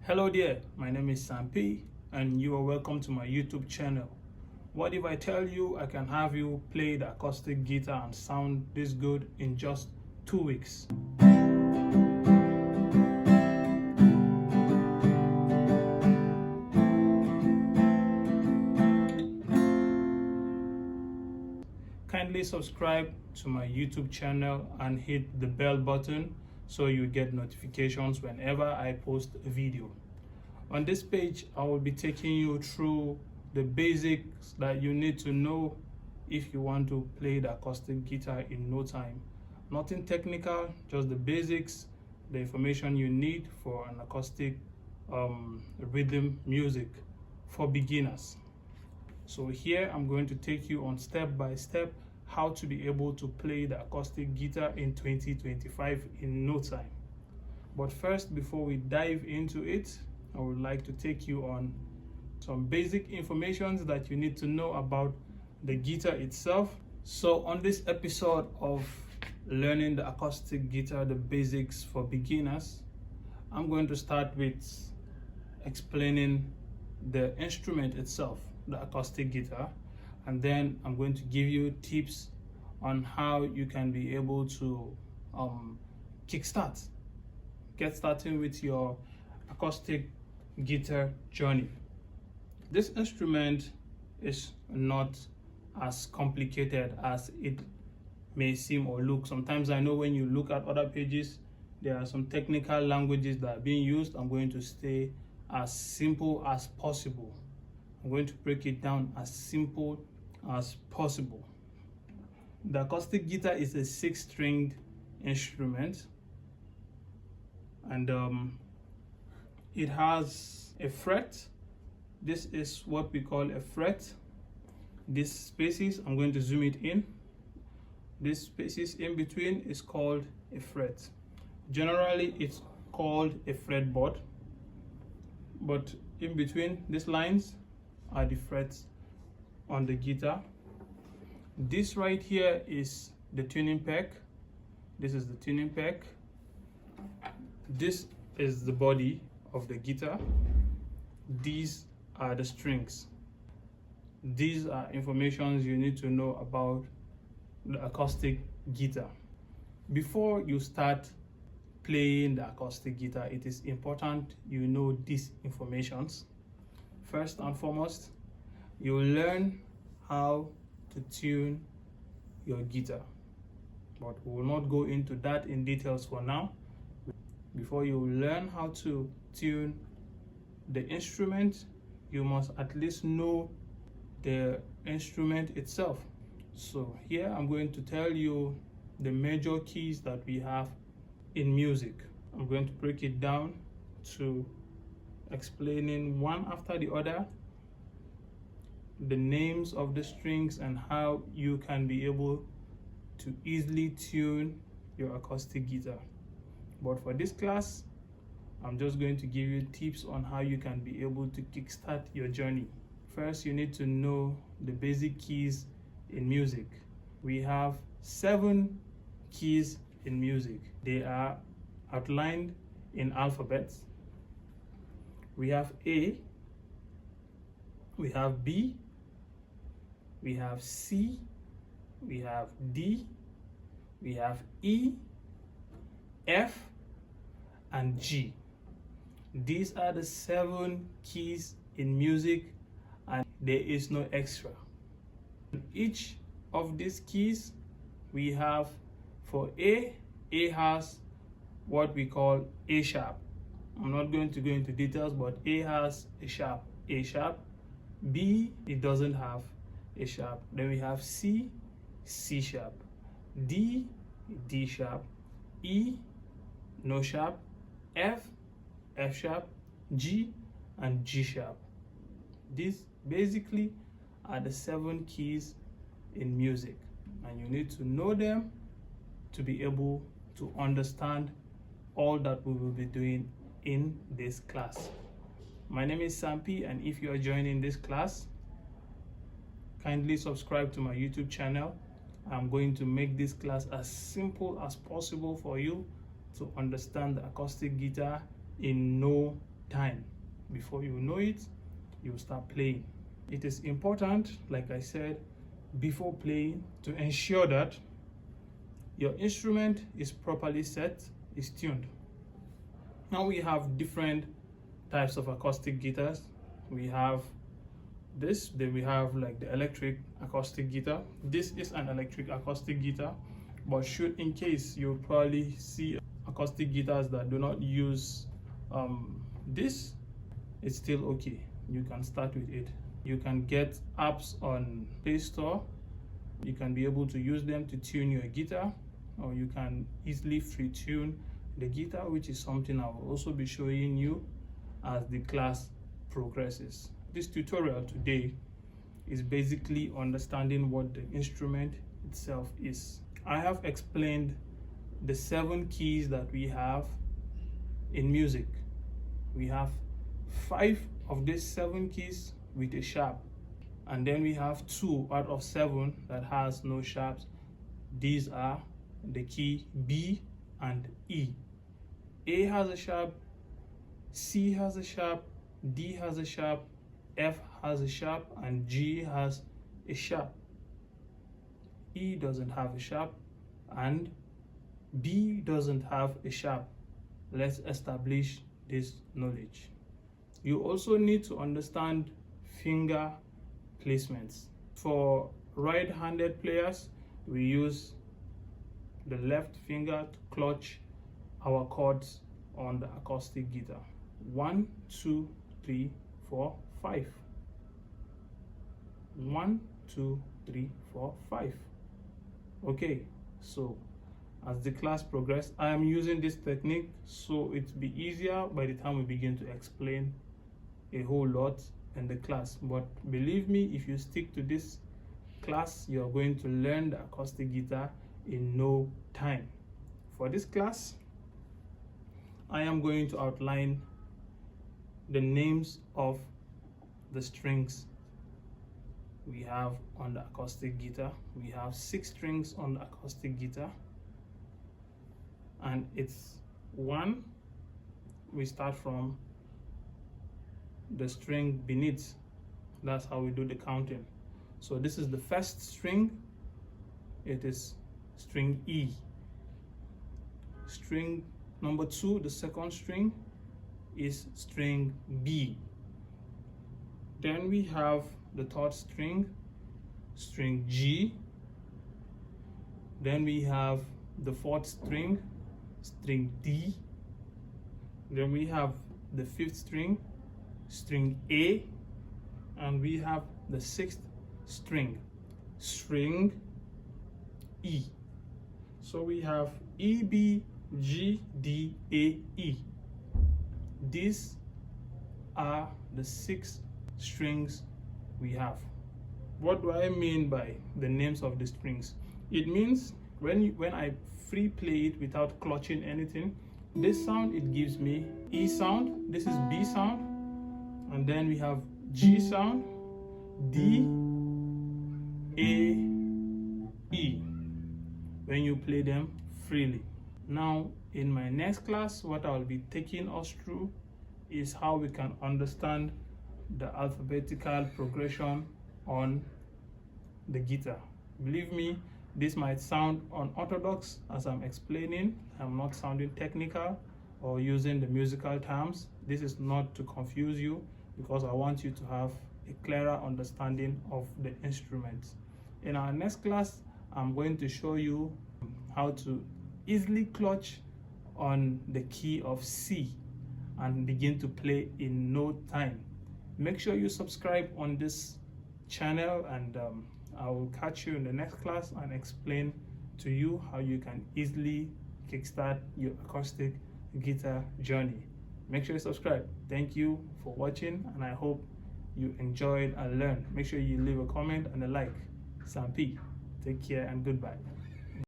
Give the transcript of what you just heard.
Hello there, my name is Sampi and you are welcome to my YouTube channel. What if I tell you I can have you play the acoustic guitar and sound this good in just 2 weeks? Kindly subscribe to my YouTube channel and hit the bell button so you get notifications whenever I post a video. On this page, I will be taking you through the basics that you need to know if you want to play the acoustic guitar in no time. Nothing technical, just the basics, the information you need for an acoustic rhythm music for beginners. So here I'm going to take you on step by step how to be able to play the acoustic guitar in 2025 in no time. But first, before we dive into it, I would like to take you on some basic information that you need to know about the guitar itself. So on this episode of learning the acoustic guitar, the basics for beginners, I'm going to start with explaining the instrument itself, the acoustic guitar, and then I'm going to give you tips on how you can be able to get started with your acoustic guitar journey. This instrument is not as complicated as it may seem or look. Sometimes I know when you look at other pages, there are some technical languages that are being used. I'm going to stay as simple as possible. I'm going to break it down as simple as possible. The acoustic guitar is a 6-stringed instrument, and it has a fret. This is what we call a fret. These spaces, I'm going to zoom it in. These spaces in between is called a fret. Generally, it's called a fretboard, but in between these lines are the frets on the guitar. This right here is the tuning peg. This is the tuning peg. This is the body of the guitar. These are the strings. These are information you need to know about the acoustic guitar. Before you start playing the acoustic guitar, it is important you know these informations. First and foremost, you will learn how to tune your guitar, but we will not go into that in details for now. Before you learn how to tune the instrument, you must at least know the instrument itself. So here I'm going to tell you the major keys that we have in music. I'm going to break it down to explaining one after the other the names of the strings and how you can be able to easily tune your acoustic guitar. But for this class, I'm just going to give you tips on how you can be able to kickstart your journey. First, you need to know the basic keys in music. We have 7 keys in music. They are outlined in alphabets. We have A, we have B, we have C, we have D, we have E, F, and G. These are the 7 keys in music, and there is no extra. Each of these keys we have for A has what we call A sharp. I'm not going to go into details, but A has A sharp. B, it doesn't have A sharp. Then we have C sharp. D sharp. E, no sharp. F sharp. G, and G sharp. These basically are the 7 keys in music, and you need to know them to be able to understand all that we will be doing in this class. My name is Sampi, and if you are joining this class, kindly subscribe to my YouTube channel. I'm going to make this class as simple as possible for you to understand the acoustic guitar in no time. Before you know it, you start playing. It is important, like I said, before playing, to ensure that your instrument is properly set, is tuned. Now we have different types of acoustic guitars. We have this, then we have like the electric acoustic guitar. This is an electric acoustic guitar, but should in case you'll probably see acoustic guitars that do not use this, it's still okay. You can start with it. You can get apps on Play Store. You can be able to use them to tune your guitar, or you can easily free tune the guitar, which is something I will also be showing you as the class progresses. This tutorial today is basically understanding what the instrument itself is. I have explained the 7 keys that we have in music. We have 5 of these 7 keys with a sharp, and then we have 2 out of 7 that has no sharps. These are the key B and E. A has a sharp, C has a sharp, D has a sharp, F has a sharp, and G has a sharp. E doesn't have a sharp, and B doesn't have a sharp. Let's establish this knowledge. You also need to understand finger placements. For right-handed players, we use the left finger to clutch our chords on the acoustic guitar. 1, 2, 3, 4, 5. 1, 2, 3, 4, 5. Okay, so as the class progresses, I am using this technique so it'll be easier by the time we begin to explain a whole lot in the class. But believe me, if you stick to this class, you are going to learn the acoustic guitar in no time. For this class, I am going to outline the names of the strings we have on the acoustic guitar. We have 6 strings on the acoustic guitar, and it's 1. We start from the string beneath. That's how we do the counting. So this is the first string. It is string E. String number 2, the second string, is string B. Then we have the third string, string G. Then we have the fourth string, string D. Then we have the fifth string, string A. And we have the 6th string, string E. So we have E, B, G, D, A, E. These are the 6 strings we have. What do I mean by the names of the strings? It means when I free play it without clutching anything, this sound it gives me E sound, this is B sound, and then we have G sound, D, A, E, when you play them freely. Now in my next class, what I'll be taking us through is how we can understand the alphabetical progression on the guitar. Believe me, this might sound unorthodox as I'm explaining. I'm not sounding technical or using the musical terms. This is not to confuse you, because I want you to have a clearer understanding of the instruments. In our next class, I'm going to show you how to easily clutch on the key of C and begin to play in no time. Make sure you subscribe on this channel, and I will catch you in the next class and explain to you how you can easily kickstart your acoustic guitar journey. Make sure you subscribe. Thank you for watching, and I hope you enjoyed and learned. Make sure you leave a comment and a like. Sam P. Take care and goodbye.